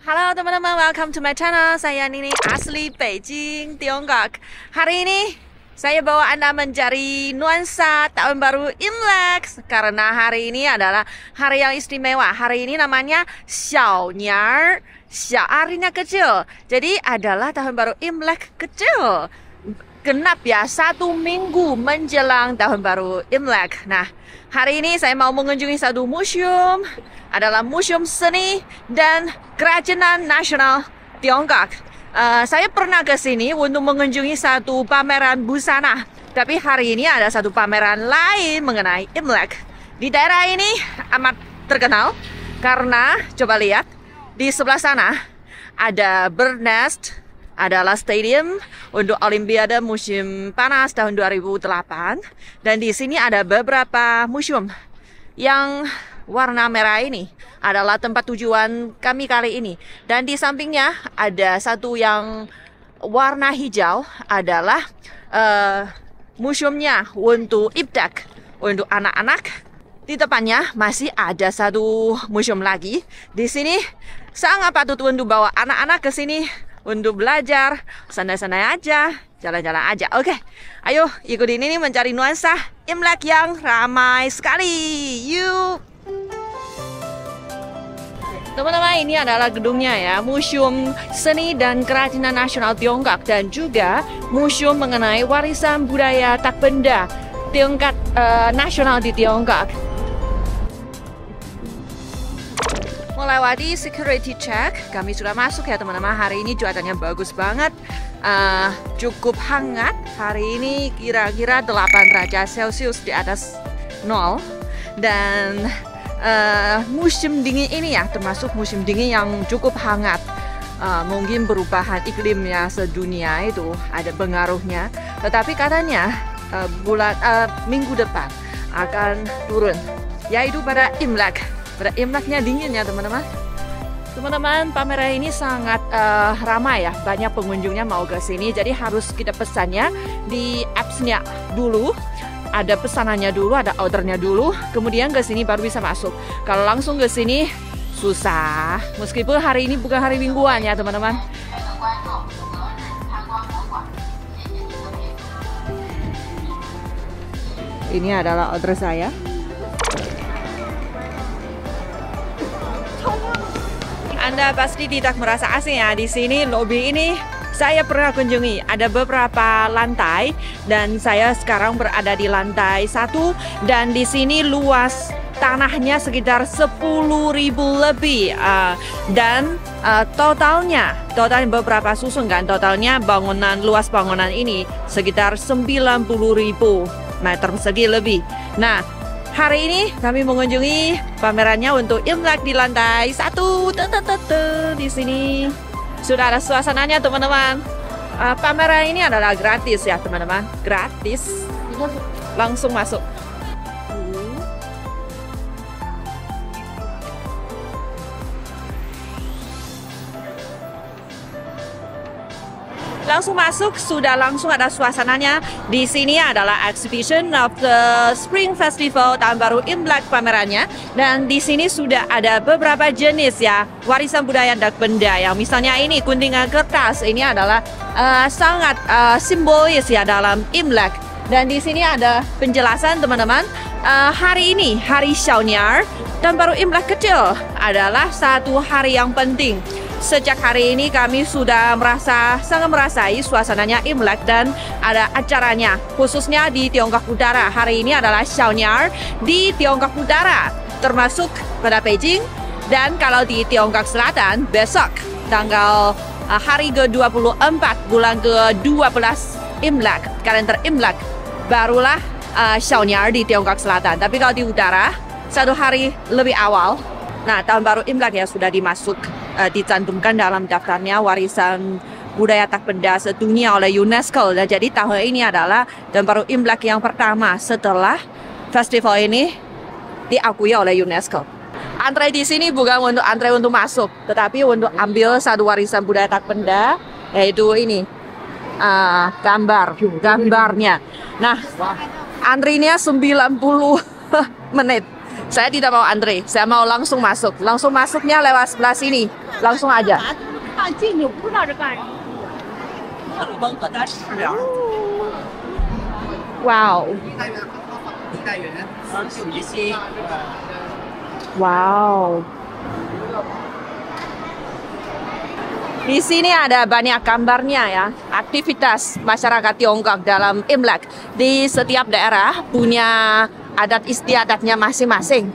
Halo teman-teman, welcome to my channel. Saya Nini, asli Beijing, Tiongkok. Hari ini saya bawa Anda mencari nuansa tahun baru Imlek. Karena hari ini adalah hari yang istimewa. Hari ini namanya Xiaonier. Xiao artinya kecil. Jadi adalah tahun baru Imlek kecil. Genap ya, 1 minggu menjelang tahun baru Imlek. Nah, hari ini saya mau mengunjungi satu museum. Adalah Museum Seni dan Kerajinan Nasional Tiongkok. Saya pernah ke sini untuk mengunjungi satu pameran busana. Tapi hari ini ada satu pameran lain mengenai Imlek. Di daerah ini amat terkenal karena, coba lihat, di sebelah sana ada Bird Nest, adalah stadium untuk Olimpiade musim panas tahun 2008. Dan di sini ada beberapa museum yang warna merah ini adalah tempat tujuan kami kali ini. Dan di sampingnya ada satu yang warna hijau adalah museumnya untuk Iptek, untuk anak-anak. Di depannya masih ada satu museum lagi. Di sini sangat patut untuk bawa anak-anak ke sini untuk belajar, santai-santai aja, jalan-jalan aja. Oke, ayo ikutin ini mencari nuansa Imlek yang ramai sekali. Yuk! Teman-teman, ini adalah gedungnya ya, Museum Seni dan Kerajinan Nasional Tiongkok dan juga museum mengenai warisan budaya tak benda tingkat nasional di Tiongkok. Melewati security check, kami sudah masuk ya teman-teman. Hari ini cuacanya bagus banget, cukup hangat. Hari ini kira-kira 8 derajat Celcius di atas 0. Dan musim dingin ini ya, termasuk musim dingin yang cukup hangat. Mungkin perubahan iklimnya sedunia itu ada pengaruhnya. Tetapi katanya minggu depan akan turun, yaitu pada Imlek. Pada Imleknya dingin ya teman-teman. Teman-teman, pameran ini sangat ramai ya, banyak pengunjungnya mau ke sini. Jadi harus kita pesannya di apps-nya dulu. Ada pesanannya dulu, ada ordernya dulu, kemudian ke sini baru bisa masuk. Kalau langsung ke sini susah. Meskipun hari ini bukan hari mingguan ya teman-teman. Ini adalah order saya. Anda pasti tidak merasa asing ya di sini. Lobby ini saya pernah kunjungi, ada beberapa lantai dan saya sekarang berada di lantai 1 dan di sini luas tanahnya sekitar 10.000 lebih dan totalnya beberapa susun kan, totalnya luas bangunan ini sekitar 90.000 meter persegi lebih. Nah, hari ini kami mengunjungi pamerannya untuk Imlek di lantai 1. Di sini sudah ada suasananya teman-teman. Pameran ini adalah gratis ya teman-teman, gratis. Langsung masuk. Langsung masuk, sudah langsung ada suasananya. Di sini adalah exhibition of the Spring Festival tahun baru Imlek pamerannya. Dan di sini sudah ada beberapa jenis ya warisan budaya dan benda yang misalnya ini guntingan kertas. Ini adalah sangat simbolis ya dalam Imlek. Dan di sini ada penjelasan teman-teman. Hari ini, hari Xiaonier, tahun baru Imlek kecil adalah satu hari yang penting. Sejak hari ini kami sudah sangat merasai suasananya Imlek dan ada acaranya khususnya di Tiongkok Utara. Hari ini adalah Xiaonier di Tiongkok Utara, termasuk pada Beijing. Dan kalau di Tiongkok Selatan besok tanggal hari ke-24 bulan ke-12 Imlek, kalender Imlek, barulah Xiaonier di Tiongkok Selatan. Tapi kalau di utara 1 hari lebih awal. Nah, tahun baru Imlek ya sudah dicantumkan dalam daftarnya warisan budaya tak benda sedunia oleh UNESCO. Dan jadi tahun ini adalah tahun baru Imlek yang pertama setelah festival ini diakui oleh UNESCO. Antre di sini bukan untuk antre untuk masuk, tetapi untuk ambil satu warisan budaya tak benda, yaitu ini gambarnya. Nah, antrinya 90 menit. Saya tidak mau antre, saya mau langsung masuk. Langsung masuknya lewat sebelah sini. langsung aja. Wow. Wow. Di sini ada banyak gambarnya ya, aktivitas masyarakat Tiongkok dalam Imlek. Di setiap daerah punya adat istiadatnya masing-masing.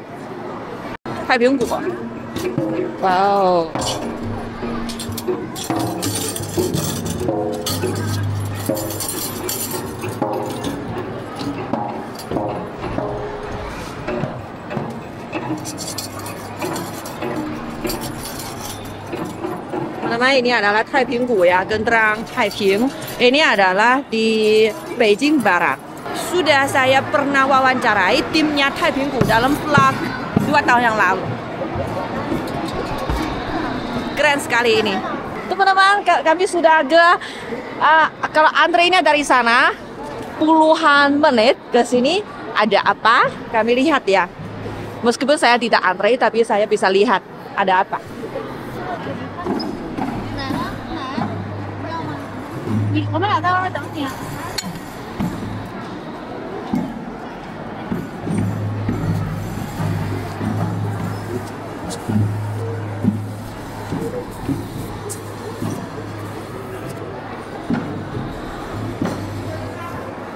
Wow. Teman-teman, ini adalah Taipinggu ya, genderang Taiping. Ini adalah di Beijing Barat. Sudah saya pernah wawancarai timnya Taipinggu dalam vlog 2 tahun yang lalu. Keren sekali ini. Teman-teman, kami sudah kalau antrenya dari sana puluhan menit ke sini. Ada apa? Kami lihat ya. Meskipun saya tidak antre, tapi saya bisa lihat ada apa.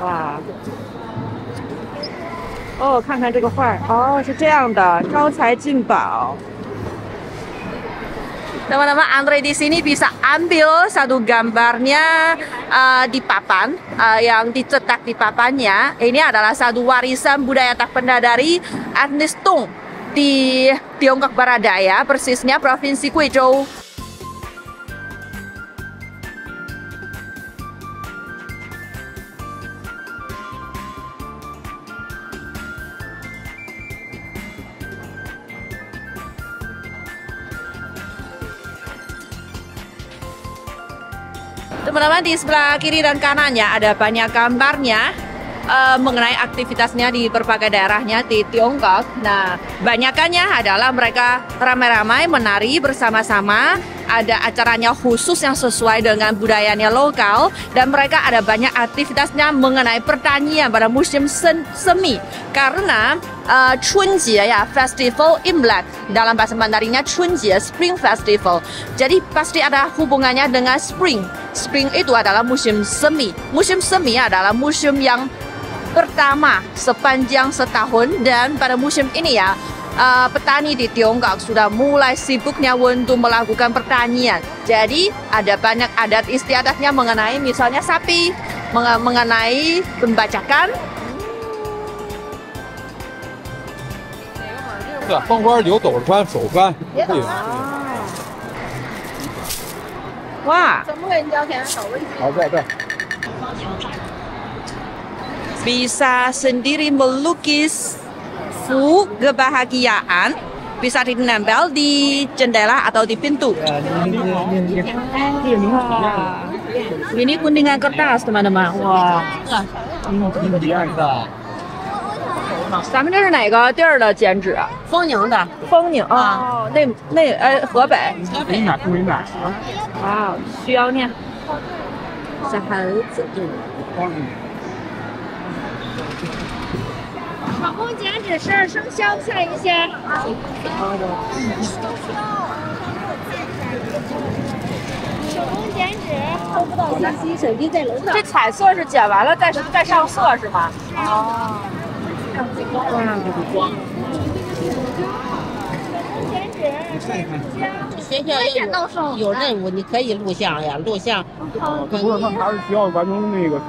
Wah. 哦，看看这个画儿，哦，是这样的，招财进宝。Teman-teman, antre di sini bisa ambil satu gambarnya di papan yang dicetak di papannya. Ini adalah satu warisan budaya tak benda dari etnis Tung di Tiongkok Barat Daya, persisnya Provinsi Guizhou. Teman-teman, di sebelah kiri dan kanannya ada banyak gambarnya mengenai aktivitasnya di berbagai daerahnya di Tiongkok. Nah, banyakannya adalah mereka ramai-ramai menari bersama-sama. Ada acaranya khusus yang sesuai dengan budayanya lokal, dan mereka ada banyak aktivitasnya mengenai pertanian pada musim semi. Karena Chunjie ya, Festival Imlek, dalam bahasa Mandarinnya Chunjie, Spring Festival. Jadi pasti ada hubungannya dengan spring. Spring itu adalah musim semi. Musim semi adalah musim yang pertama sepanjang setahun, dan pada musim ini ya, petani di Tiongkok sudah mulai sibuknya untuk melakukan pertanian. Jadi ada banyak adat istiadatnya mengenai misalnya sapi, mengenai pembacakan. 风花柳斗穿手翻。Wah, 好，对。 bisa sendiri melukis kebahagiaan, bisa ditempel di jendela atau di pintu. Ini kuningan kertas, teman-teman. Wah. 咱们这是哪个地儿的剪纸啊？丰宁的，丰宁哦，河北。哇，需要念。小孩子。手工剪纸是生肖看一下。手工剪纸收不到信息，手机在楼上。这彩色是剪完了再上色是吗？哦。学校有任务，你可以录像呀，录像。不是，他还是需要完成那个。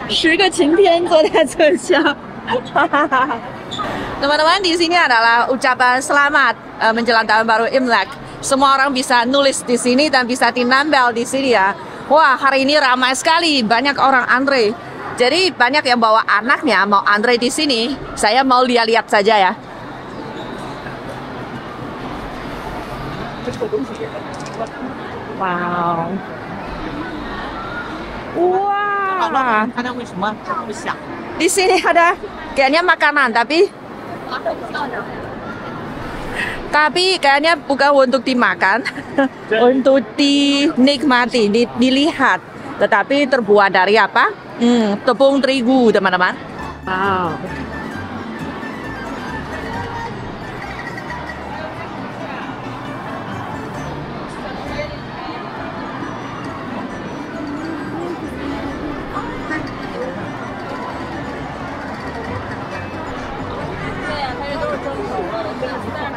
10个晴天坐在这下。Teman-teman, di sini adalah ucapan selamat menjelang tahun baru Imlek. Semua orang bisa nulis di sini dan bisa tinambel di sini ya. Wah, hari ini ramai sekali, banyak orang antre. Jadi banyak yang bawa anaknya mau antre di sini. Saya mau lihat-lihat saja ya. Wow. Wah. Di sini ada kayaknya makanan, tapi Tapi kayaknya bukan untuk dimakan, untuk dinikmati, dilihat. Tetapi terbuat dari apa? Tepung terigu, teman-teman. Wow.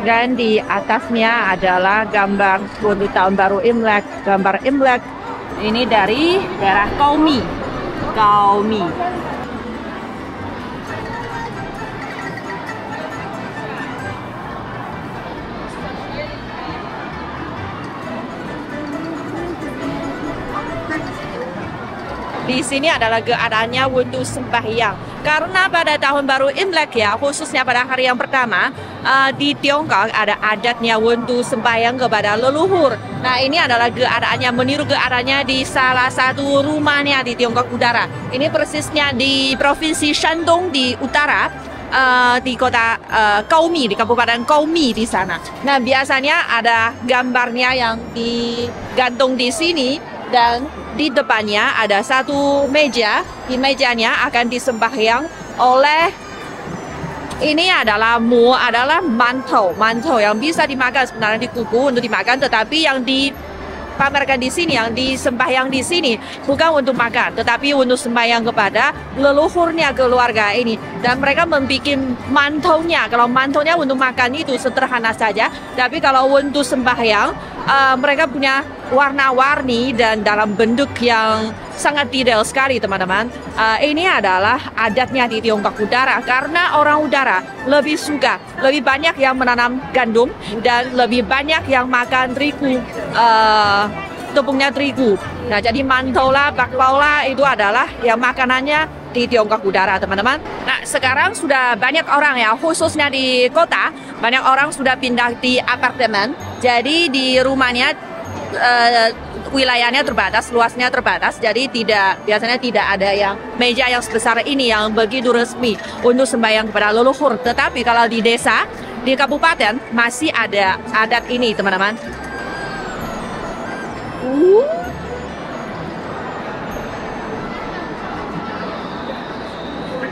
Dan di atasnya adalah gambar untuk tahun baru Imlek, gambar Imlek ini dari daerah Kaomi. Di sini adalah keadaannya untuk sembahyang. Karena pada tahun baru Imlek ya, khususnya pada hari yang pertama, di Tiongkok ada adatnya untuk sembahyang kepada leluhur. Nah, ini adalah keadaannya, meniru keadaannya di salah satu rumahnya di Tiongkok Utara. Ini persisnya di Provinsi Shandong di utara, di kota Kaomi, di Kabupaten Kaomi di sana. Nah, biasanya ada gambarnya yang digantung di sini. Dan di depannya ada satu meja, di mejanya akan disembahyang oleh, ini adalah mantou yang bisa dimakan sebenarnya, dikuku untuk dimakan, tetapi yang dipamerkan di sini, yang disembahyang di sini bukan untuk makan, tetapi untuk sembahyang kepada leluhurnya keluarga ini. Dan mereka membuat mantounya, kalau mantounya untuk makan itu sederhana saja, tapi kalau untuk sembahyang mereka punya warna-warni dan dalam bentuk yang sangat detail sekali, teman-teman. Ini adalah adatnya di Tiongkok Utara, karena orang utara lebih suka, lebih banyak yang menanam gandum dan lebih banyak yang makan terigu, tepungnya terigu. Nah, jadi mantou lah, bakpao lah, itu adalah yang makanannya di Tiongkok Utara, teman-teman. Nah, sekarang sudah banyak orang ya, khususnya di kota, banyak orang sudah pindah di apartemen. Jadi di rumahnya wilayahnya terbatas, luasnya terbatas, jadi biasanya tidak ada yang meja yang sebesar ini yang begitu resmi untuk sembahyang kepada leluhur. Tetapi kalau di desa, di kabupaten masih ada adat ini, teman-teman.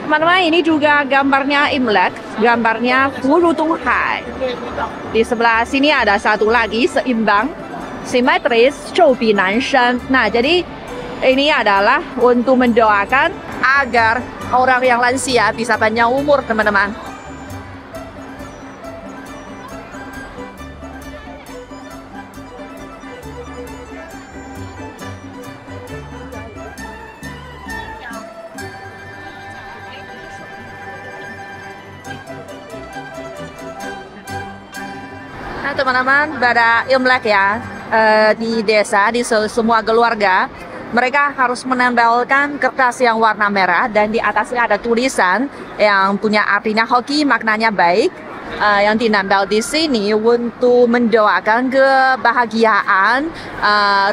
Teman-teman, ini juga gambarnya Imlek, gambarnya Hulu Tunghai. Di sebelah sini ada satu lagi, seimbang, simetris, Choubi Nanshan. Nah, jadi ini adalah untuk mendoakan agar orang yang lansia bisa panjang umur, teman-teman. Nah, teman-teman, pada Imlek ya, di desa, di semua keluarga, mereka harus menempelkan kertas yang warna merah dan di atasnya ada tulisan yang punya artinya hoki, maknanya baik, yang dinempel di sini untuk mendoakan kebahagiaan,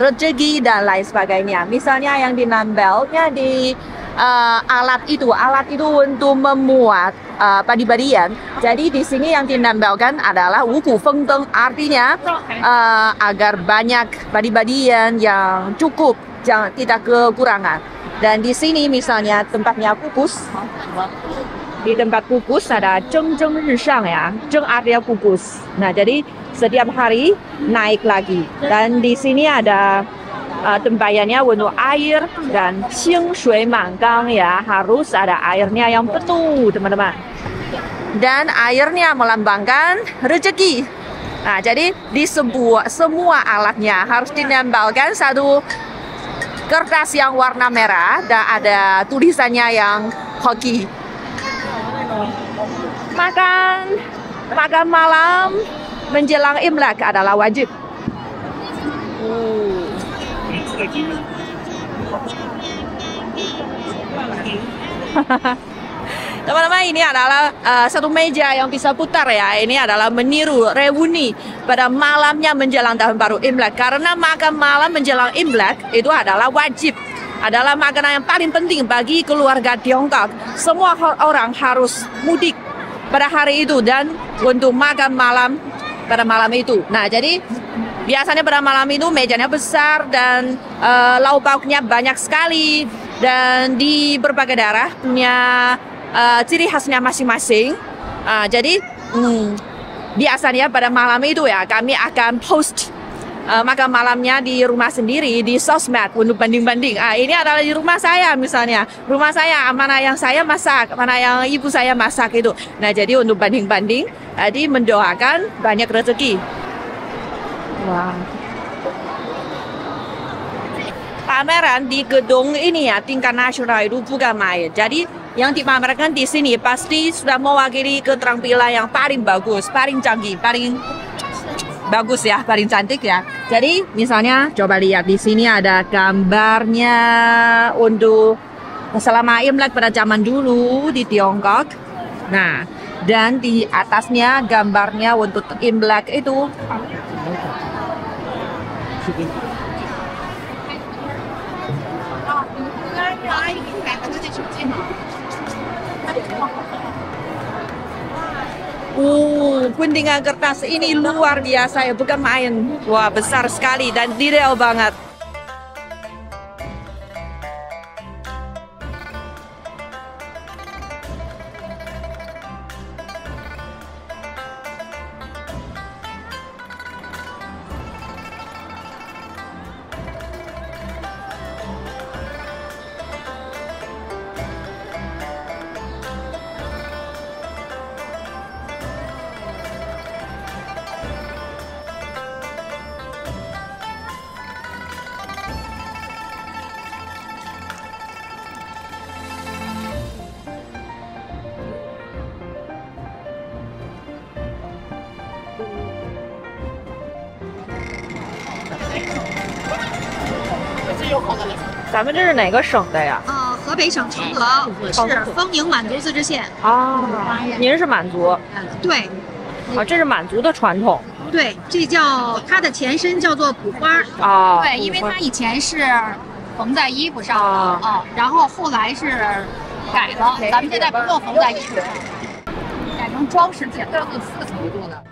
rezeki dan lain sebagainya. Misalnya yang dinempelnya di alat itu untuk memuat padi-padian. Jadi di sini yang dinempelkan adalah wuku fengdeng, artinya agar banyak padi-padian yang cukup, jangan tidak kekurangan. Dan di sini misalnya tempatnya kukus. Di tempat kukus ada zheng zheng rishang ya, zheng artinya kukus. Nah, jadi setiap hari naik lagi. Dan di sini ada tembayannya untuk air dan xing shui manggang ya, harus ada airnya yang penuh, teman-teman. Dan airnya melambangkan rezeki. Nah, jadi di semua alatnya harus dinempelkan satu kertas yang warna merah dan ada tulisannya yang hoki. Makan malam menjelang Imlek adalah wajib. Teman-teman, ini adalah satu meja yang bisa putar ya. Ini adalah meniru reuni pada malamnya menjelang tahun baru Imlek. Karena makan malam menjelang Imlek itu adalah wajib, adalah makanan yang paling penting bagi keluarga Tiongkok. Semua orang harus mudik pada hari itu dan untuk makan malam pada malam itu. Nah, jadi biasanya pada malam itu mejanya besar dan lauk pauknya banyak sekali dan di berbagai daerah punya ciri khasnya masing-masing. Jadi biasanya pada malam itu ya kami akan post makan malamnya di rumah sendiri di sosmed untuk banding-banding. Ini adalah di rumah saya misalnya. Rumah saya mana yang saya masak, mana yang ibu saya masak itu. Nah, jadi untuk banding-banding, jadi mendoakan banyak rezeki. Wow. Pameran di gedung ini ya tingkat nasional itu bukan main. Jadi yang dipamerkan di sini pasti sudah mewakili keterampilan yang paling bagus, paling canggih, paling bagus ya, paling cantik ya. Jadi misalnya coba lihat di sini ada gambarnya untuk selama Imlek pada zaman dulu di Tiongkok. Nah, dan di atasnya gambarnya untuk Imlek itu. Guntingan kertas ini luar biasa ya, bukan main. Wah, besar sekali dan detail banget.咱们这是哪个省的呀？河北省承德是丰宁满族自治县。您是满族？对。这是满族的传统。对，这叫它的前身叫做补花。对，因为它以前是缝在衣服上然后后来是改了，咱们现在不用缝在衣服上，改成装饰品了，4层做的。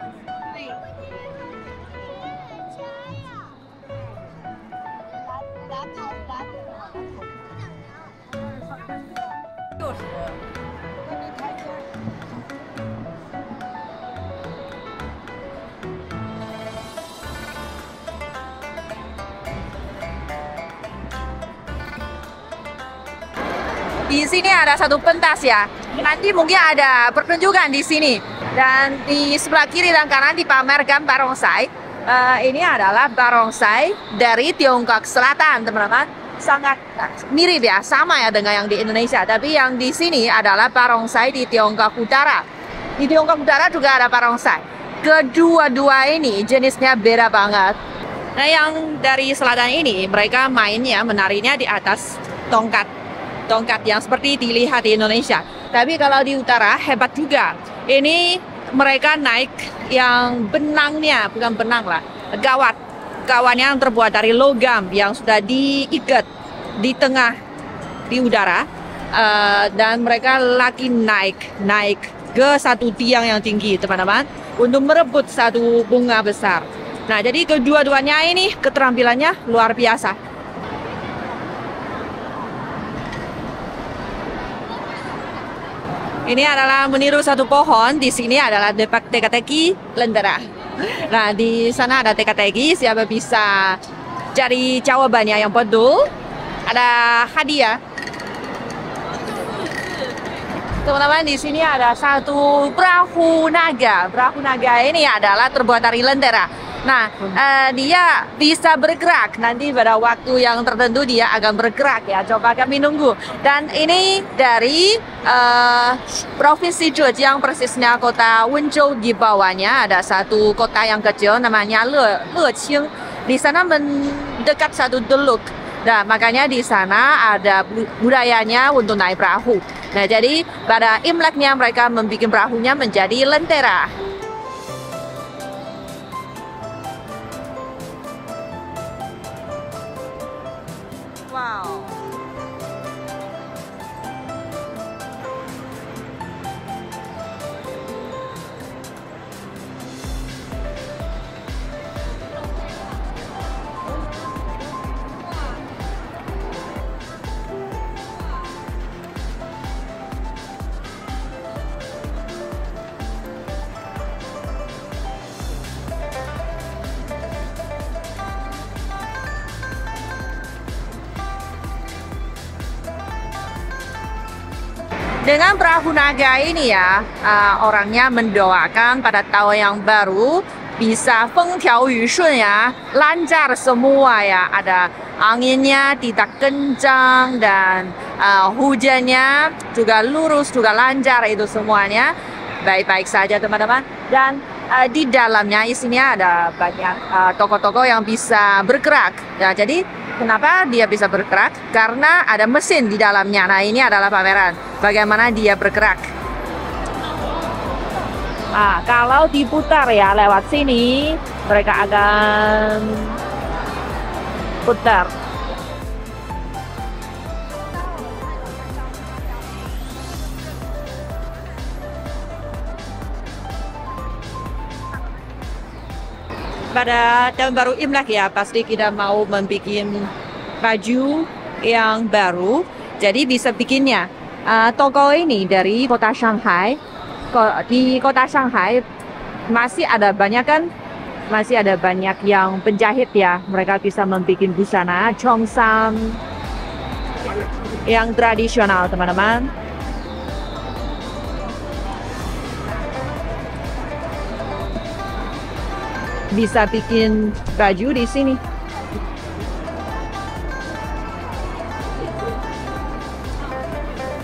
Di sini ada satu pentas ya. Nanti mungkin ada pertunjukan di sini. Dan di sebelah kiri dan kanan dipamerkan barongsai. Ini adalah barongsai dari Tiongkok Selatan, teman-teman. Sangat mirip ya, sama ya dengan yang di Indonesia. Tapi yang di sini adalah barongsai di Tiongkok Utara. Di Tiongkok Utara juga ada barongsai. Kedua-dua ini jenisnya beda banget. Nah, yang dari selatan ini mereka mainnya, menarinya di atas tongkat yang seperti dilihat di Indonesia. Tapi kalau di utara hebat juga. Ini mereka naik yang benangnya, bukan benang lah, gawatnya yang terbuat dari logam yang sudah diikat di tengah di udara dan mereka lagi naik ke satu tiang yang tinggi, teman-teman, untuk merebut satu bunga besar. Nah, jadi kedua-duanya ini keterampilannya luar biasa. Ini adalah meniru satu pohon. Di sini adalah teka-teki lentera. Nah, di sana ada teka-teki. Siapa bisa cari jawabannya yang betul, ada hadiah. Teman-teman, di sini ada satu perahu naga. Perahu naga ini adalah terbuat dari lentera. Nah, dia bisa bergerak. Nanti pada waktu yang tertentu dia akan bergerak ya. Coba kami nunggu. Dan ini dari Provinsi Zhejiang, persisnya kota Wenzhou. Di bawahnya ada satu kota yang kecil namanya Leqing. Di sana mendekat satu teluk. Nah, makanya di sana ada budayanya untuk naik perahu. Nah, jadi pada Imleknya mereka membuat perahunya menjadi lentera. Wow. Dengan perahu naga ini ya, orangnya mendoakan pada tahun yang baru bisa feng tiao yu shun ya, lancar semua ya, ada anginnya tidak kencang dan hujannya juga lurus, juga lancar, itu semuanya baik-baik saja teman-teman. Dan di dalamnya isinya ada banyak toko-toko yang bisa bergerak ya, jadi kenapa dia bisa bergerak? Karena ada mesin di dalamnya. Nah, ini adalah pameran bagaimana dia bergerak. Kalau diputar ya lewat sini, mereka akan putar. Pada tahun baru Imlek ya, pasti kita mau membuat baju yang baru, jadi bisa bikinnya. Toko ini dari kota Shanghai. Di kota Shanghai masih ada banyak kan? Masih ada banyak yang penjahit ya. Mereka bisa membuat busana Cheongsam yang tradisional teman-teman. Bisa bikin baju di sini.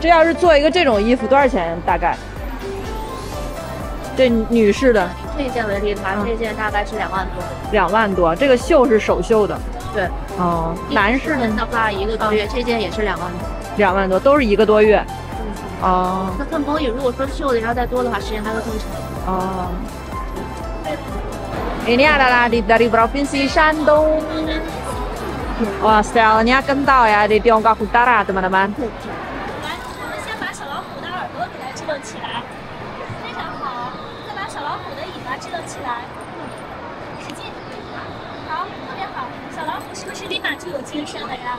这要是做一个这种衣服多少钱？大概？这女士的。这件为例的话，这件大概是2万多。2万多，这个绣是手绣的。对。哦，男士的话1个多月，这件也是2万多。2万多，都是1个多月。哦。那更可以，如果说绣的要再多的话，时间还会更长。哦。Ini adalah dari provinsi Shandong. Wah, stylenya kental ya di Tiongkok Utara, teman-teman. 我们先把小老虎的耳朵给它支棱起来，非常好。再把小老虎的尾巴支棱起来，使劲，好，特别好。小老虎是不是立马就有精神了呀？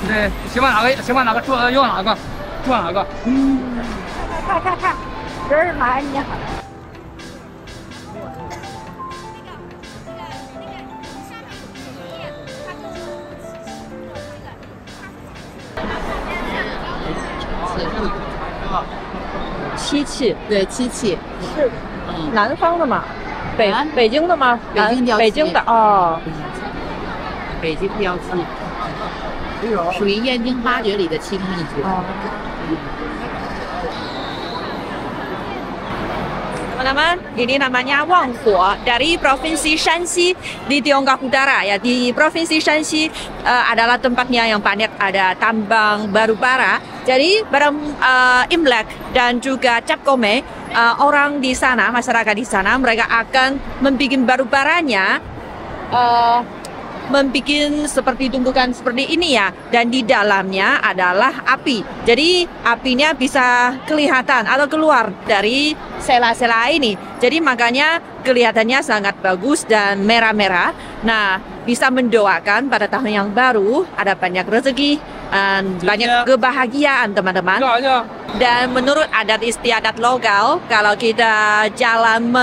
对，喜欢哪个做用哪个，做哪个。看，这儿买你好。漆器，对，漆器是南方的吗？北京的吗？北京的哦。北京雕漆，属于燕京八绝里的漆工艺术。Teman-teman, ini namanya Wanghuo dari Provinsi Shanxi di Tiongkok Utara ya. Di Provinsi Shanxi adalah tempatnya yang banyak ada tambang batu bara. Jadi pada Imlek dan juga Cap Gome, orang di sana, masyarakat di sana, mereka akan membuat batu baranya, membuat seperti tumpukan seperti ini ya, dan di dalamnya adalah api. Jadi apinya bisa kelihatan atau keluar dari sela-sela ini. Jadi makanya kelihatannya sangat bagus dan merah-merah. Nah, bisa mendoakan pada tahun yang baru ada banyak rezeki dan banyak kebahagiaan teman-teman. Dan menurut adat istiadat lokal, kalau kita jalan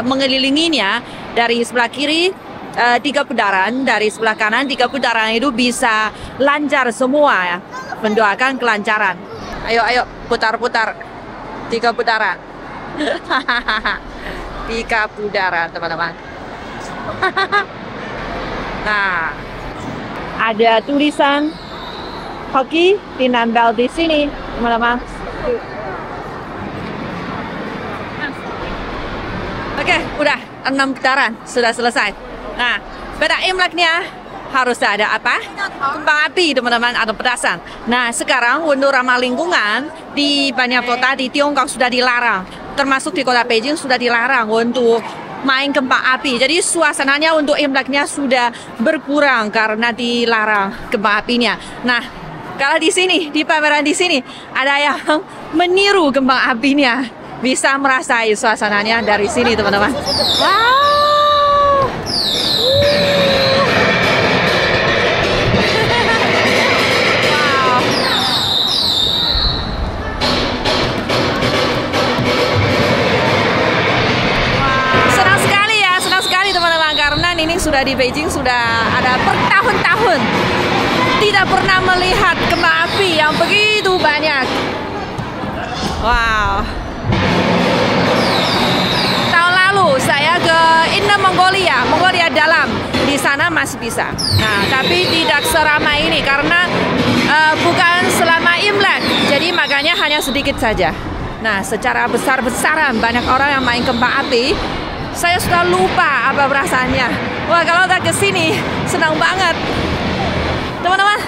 mengelilinginya dari sebelah kiri 3 putaran, dari sebelah kanan 3 putaran itu bisa lancar semua ya, mendoakan kelancaran. Ayo putar-putar 3 putaran. 3 putaran teman-teman. Nah, ada tulisan hoki dinambel di sini teman-teman. Oke, udah 6 putaran sudah selesai. Nah, pada Imleknya harus ada apa? Kembang api teman-teman atau petasan. Nah, sekarang untuk ramah lingkungan di banyak kota di Tiongkok sudah dilarang. Termasuk di kota Beijing sudah dilarang untuk main kembang api. Jadi suasananya untuk Imleknya sudah berkurang karena dilarang kembang apinya. Nah, kalau di sini, di pameran di sini ada yang meniru kembang apinya. Bisa merasai suasananya dari sini teman-teman. Wow! Ini sudah di Beijing sudah ada bertahun-tahun tidak pernah melihat kembang api campi yang begitu banyak. Wow. Tahun lalu saya ke Inner Mongolia, Mongolia dalam. Di sana masih bisa. Nah, tapi tidak seramai ini karena bukan selama Imlek. Jadi makanya hanya sedikit saja. Nah, secara besar-besaran banyak orang yang main kembang api. Saya sudah lupa apa perasaannya. Wah, kalau udah ke sini senang banget. Teman-teman,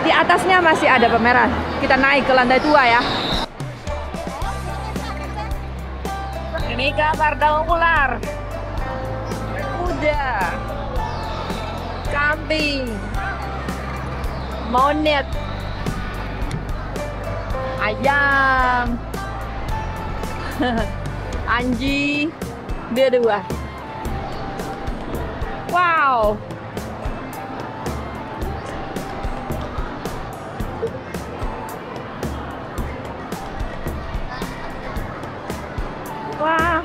di atasnya masih ada pameran. Kita naik ke lantai 2 ya. Ini gambar daun ular, kuda, kambing, monyet, ayam, anjing, dua. Wow. Wah.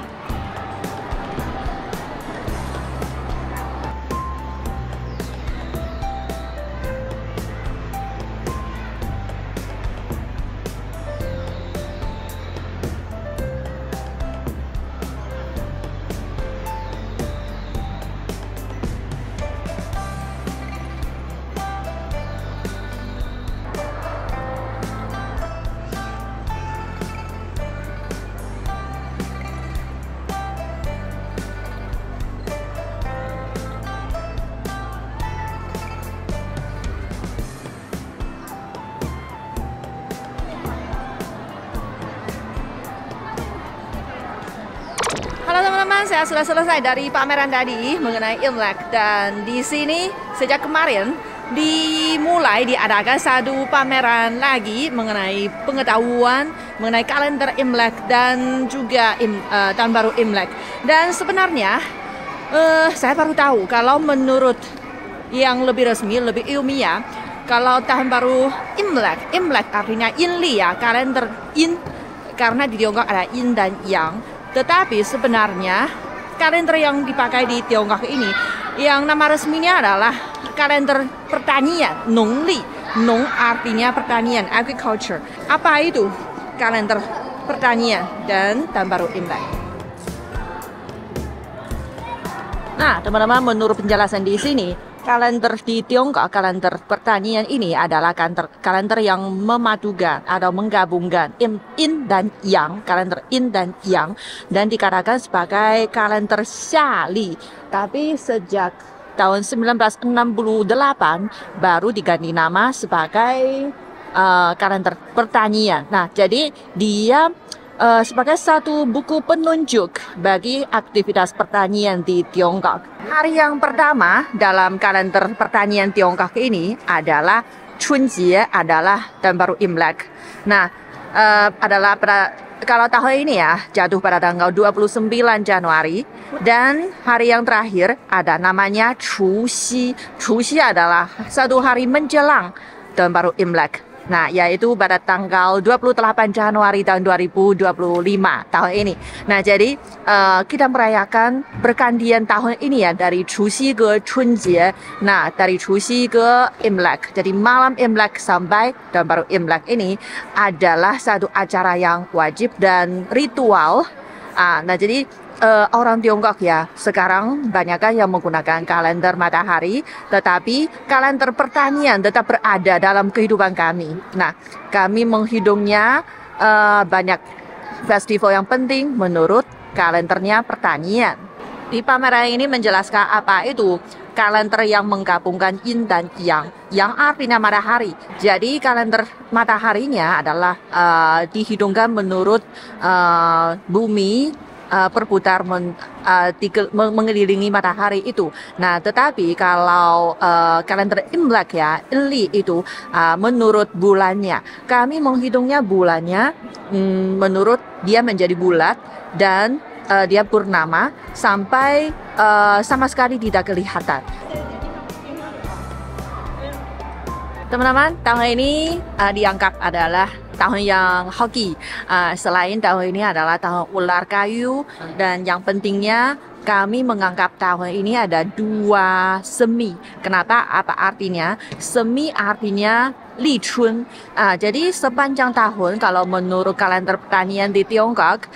Halo teman-teman, saya sudah selesai dari pameran tadi mengenai Imlek, dan di sini sejak kemarin dimulai diadakan satu pameran lagi mengenai pengetahuan mengenai kalender Imlek dan juga tahun baru Imlek. Dan sebenarnya saya baru tahu kalau menurut yang lebih resmi, lebih ilmiah, kalau tahun baru Imlek artinya Inli ya, kalender In, karena di Tiongkok ada Yin dan Yang. Tetapi sebenarnya kalender yang dipakai di Tiongkok ini yang nama resminya adalah kalender pertanian, Nongli. Nong artinya pertanian, agriculture. Apa itu kalender pertanian dan tahun baru Imlek? Nah, teman-teman, menurut penjelasan di sini, kalender di Tiongkok, kalender pertanian ini adalah kalender yang memadukan atau menggabungkan Yin dan Yang, kalender Yin dan Yang, dan dikatakan sebagai kalender Xiali. Tapi sejak tahun 1968 baru diganti nama sebagai kalender pertanian. Nah, jadi dia sebagai satu buku penunjuk bagi aktivitas pertanian di Tiongkok. Hari yang pertama dalam kalender pertanian Tiongkok ini adalah Chunjie, adalah tahun baru Imlek. Nah, kalau tahun ini ya jatuh pada tanggal 29 Januari, dan hari yang terakhir ada namanya Chuxi. Chuxi adalah satu hari menjelang tahun baru Imlek. Nah, yaitu pada tanggal 28 Januari tahun 2025 tahun ini. Nah, jadi kita merayakan pergantian tahun ini ya, dari Chuxi ke Chunjie. Nah, dari Chuxi ke Imlek. Jadi malam Imlek sampai tahun baru Imlek ini adalah satu acara yang wajib dan ritual. Nah, jadi orang Tiongkok ya sekarang banyak yang menggunakan kalender matahari, tetapi kalender pertanian tetap berada dalam kehidupan kami. Nah, kami menghitungnya banyak festival yang penting menurut kalendernya pertanian. Di pameran ini menjelaskan apa itu kalender yang menggabungkan Yin dan Yang, yang artinya matahari. Jadi kalender mataharinya adalah dihitungkan menurut bumi berputar mengelilingi matahari itu. Nah, tetapi kalau kalender Imlek ya, Inli itu menurut bulannya. Kami menghitungnya bulannya menurut dia menjadi bulat dan dia purnama sampai sama sekali tidak kelihatan. Teman-teman, tahun ini dianggap adalah tahun yang hoki. Selain tahun ini adalah tahun ular kayu, dan yang pentingnya kami menganggap tahun ini ada 2 semi. Kenapa? Apa artinya? Semi artinya Li Chun. Jadi sepanjang tahun kalau menurut kalender pertanian di Tiongkok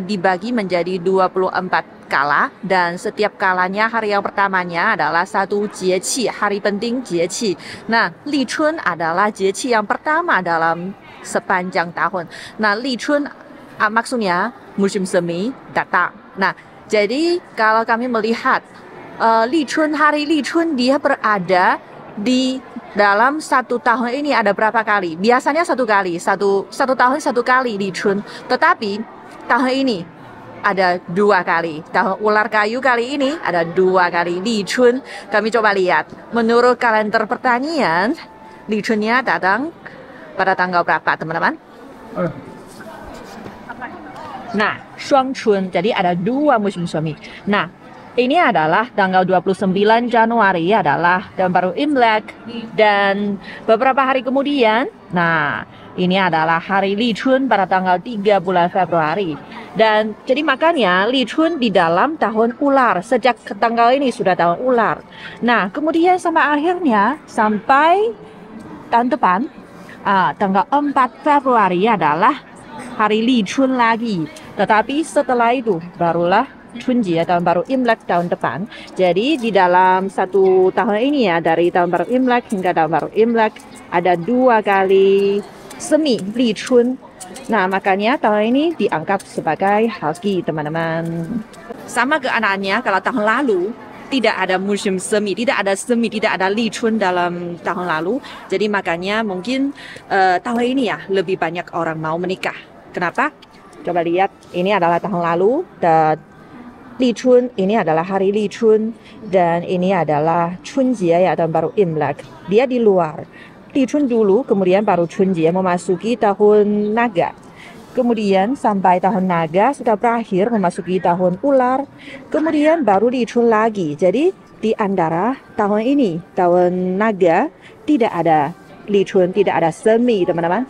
dibagi menjadi 24 kala, dan setiap kalanya hari yang pertamanya adalah satu Jieqi, hari penting Jieqi. Nah, Li Chun adalah Jieqi yang pertama dalam sepanjang tahun. Nah, Li Chun maksudnya musim semi datang. Nah, jadi kalau kami melihat Li Chun, hari Li Chun dia berada di dalam 1 tahun ini ada berapa kali? Biasanya 1 kali, satu tahun 1 kali Li Chun. Tetapi tahun ini ada 2 kali. Tahun ular kayu kali ini ada 2 kali Li Chun. Kami coba lihat. Menurut kalender pertanian, Li Chunnya datang pada tanggal berapa, teman-teman? Nah, Shuang Chun, jadi ada 2 musim semi. Nah, ini adalah tanggal 29 Januari adalah tahun baru Imlek, dan beberapa hari kemudian, nah ini adalah hari Li Chun pada tanggal 3 bulan Februari. Dan jadi makanya Li Chun di dalam tahun ular, sejak tanggal ini sudah tahun ular. Nah, kemudian sampai akhirnya sampai tahun depan, tanggal 4 Februari adalah hari Li Chun lagi. Tetapi setelah itu barulah Chunjie, tahun baru Imlek tahun depan. Jadi di dalam 1 tahun ini ya, dari tahun baru Imlek hingga tahun baru Imlek ada 2 kali semi Li Chun. Nah, makanya tahun ini dianggap sebagai hoki, teman-teman. Sama keadaannya kalau tahun lalu tidak ada musim semi, tidak ada Li Chun dalam tahun lalu. Jadi makanya mungkin tahun ini ya lebih banyak orang mau menikah. Kenapa? Coba lihat, ini adalah tahun lalu, dan Li Chun ini adalah hari Li Chun, dan ini adalah Chunjie ya, tahun baru Imlek. Dia di luar. Li Chun dulu, kemudian baru Chunjie memasuki tahun naga. Kemudian sampai tahun naga sudah berakhir memasuki tahun ular, kemudian baru Li Chun lagi. Jadi di antara tahun ini, tahun naga, tidak ada Li Chun, tidak ada semi, teman-teman.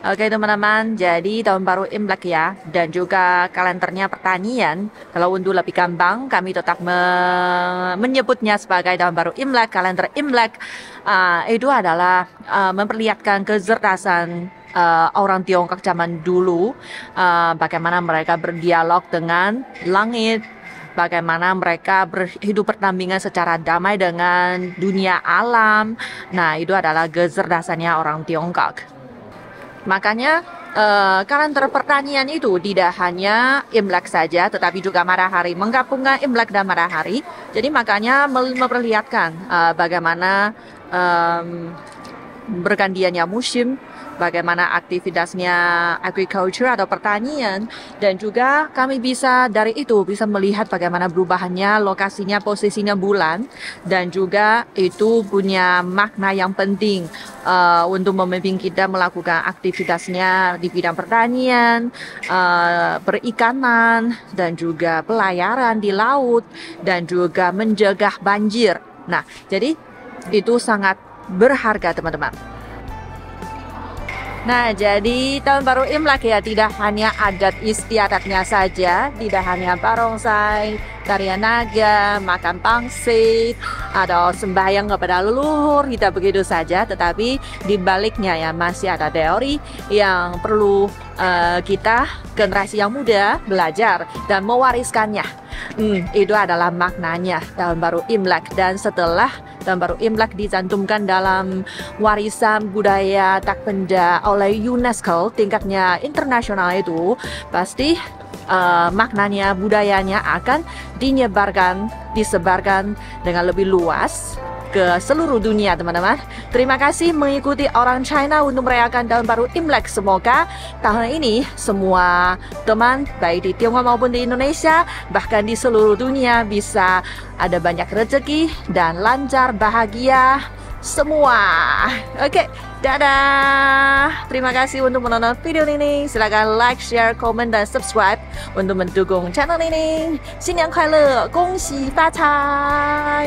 Oke teman-teman, jadi tahun baru Imlek ya, dan juga kalendernya pertanian. Kalau untuk lebih gampang, kami tetap menyebutnya sebagai tahun baru Imlek, kalender Imlek. Itu adalah memperlihatkan kecerdasan orang Tiongkok zaman dulu, bagaimana mereka berdialog dengan langit, bagaimana mereka hidup berdampingan secara damai dengan dunia alam. Nah, itu adalah kecerdasannya orang Tiongkok. Makanya kalender pertanian itu tidak hanya Imlek saja, tetapi juga matahari, menggabungkan Imlek dan matahari. Jadi makanya memperlihatkan bagaimana bergantiannya musim, bagaimana aktivitasnya agriculture atau pertanian, dan juga kami bisa dari itu bisa melihat bagaimana perubahannya lokasinya, posisinya bulan, dan juga itu punya makna yang penting untuk memimpin kita melakukan aktivitasnya di bidang pertanian, perikanan, dan juga pelayaran di laut, dan juga mencegah banjir. Nah, jadi itu sangat berharga, teman-teman. Nah, jadi tahun baru Imlek ya tidak hanya adat istiadatnya saja, tidak hanya barongsai, tarian naga, makan pangsit, atau sembahyang kepada leluhur, tidak begitu saja, tetapi di baliknya ya masih ada teori yang perlu kita generasi yang muda belajar dan mewariskannya. Itu adalah maknanya tahun baru Imlek, dan setelah tahun baru Imlek dicantumkan dalam warisan budaya tak benda oleh UNESCO tingkatnya internasional, itu pasti maknanya, budayanya akan disebarkan dengan lebih luas ke seluruh dunia, teman-teman. Terima kasih mengikuti orang China untuk merayakan tahun baru Imlek. Semoga tahun ini semua teman baik di Tiongkok maupun di Indonesia, bahkan di seluruh dunia, bisa ada banyak rezeki dan lancar, bahagia semua. Oke, dadah. Terima kasih untuk menonton video ini. Silakan like, share, komen, dan subscribe untuk mendukung channel ini. 新年快乐，恭喜发财！